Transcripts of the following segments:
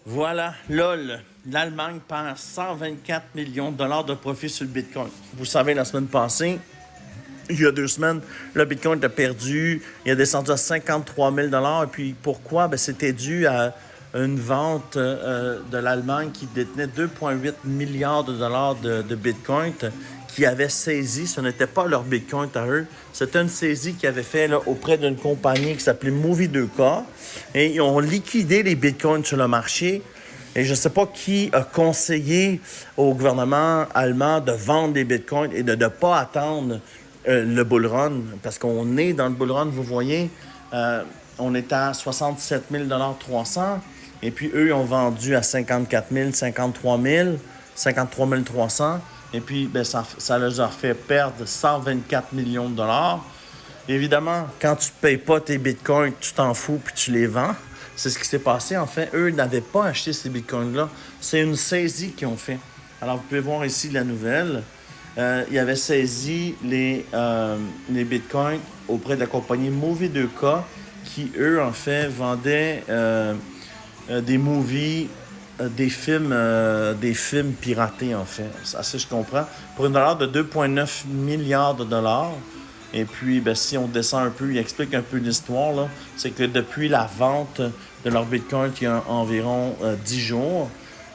Voilà, LOL, l'Allemagne perd 124 millions de dollars de profit sur le Bitcoin. Vous savez, la semaine passée, il y a 2 semaines, le Bitcoin a perdu, il a descendu à 53 000 dollars. Et puis pourquoi? C'était dû à une vente de l'Allemagne qui détenait 2,8 milliards de dollars de Bitcoin qui avait saisi, ce n'était pas leur Bitcoin à eux, c'était une saisie qu'ils avaient fait là, auprès d'une compagnie qui s'appelait Movie2K et ils ont liquidé les Bitcoins sur le marché. Et je ne sais pas qui a conseillé au gouvernement allemand de vendre des Bitcoins et de ne pas attendre le bull run, parce qu'on est dans le bull run, vous voyez, on est à 67 300 et puis eux, ils ont vendu à 54 000, 53 000, 53 300, et puis ça leur a fait perdre 124 millions de dollars. Évidemment, quand tu ne payes pas tes bitcoins, tu t'en fous puis tu les vends. C'est ce qui s'est passé. En fait, eux n'avaient pas acheté ces bitcoins-là. C'est une saisie qu'ils ont fait. Alors, vous pouvez voir ici la nouvelle. Ils avaient saisi les bitcoins auprès de la compagnie Movie2K qui, eux, en fait, vendaient des movies, des films piratés, en fait. C'est assez, je comprends. Pour une valeur de 2,9 milliards de dollars. Et puis, si on descend un peu, il explique un peu l'histoire, là. C'est que depuis la vente de leur Bitcoin, il y a environ 10 jours,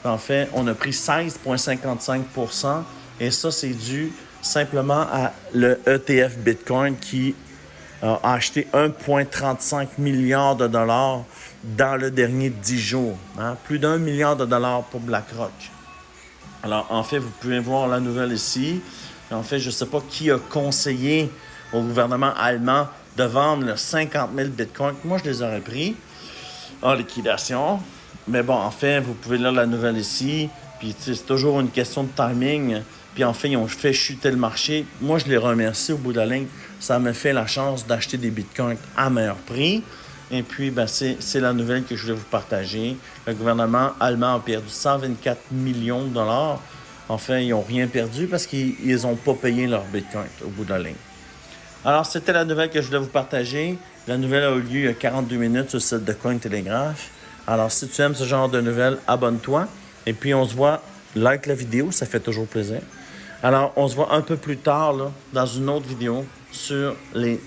en fait, on a pris 16,55%. Et ça, c'est dû simplement à le ETF Bitcoin qui a acheté 1,35 milliard de dollars dans le dernier 10 jours. Hein? Plus d'1 milliard de dollars pour BlackRock. Alors, en fait, vous pouvez voir la nouvelle ici. En fait, je ne sais pas qui a conseillé au gouvernement allemand de vendre le 50 000 bitcoins. Moi, je les aurais pris en liquidation. Mais bon, en fait, vous pouvez lire la nouvelle ici. Puis, c'est toujours une question de timing. Puis, en fait, ils ont fait chuter le marché. Moi, je les remercie au bout de la ligne. Ça me fait la chance d'acheter des bitcoins à meilleur prix. Et puis, c'est la nouvelle que je voulais vous partager. Le gouvernement allemand a perdu 124 millions de dollars. En fait, ils n'ont rien perdu parce qu'ils n'ont pas payé leur bitcoin au bout de la ligne. Alors, c'était la nouvelle que je voulais vous partager. La nouvelle a eu lieu il y a 42 minutes sur le site de Cointelegraph. Alors, si tu aimes ce genre de nouvelles, abonne-toi. Et puis, on se voit, like la vidéo, ça fait toujours plaisir. Alors, on se voit un peu plus tard là, dans une autre vidéo sur les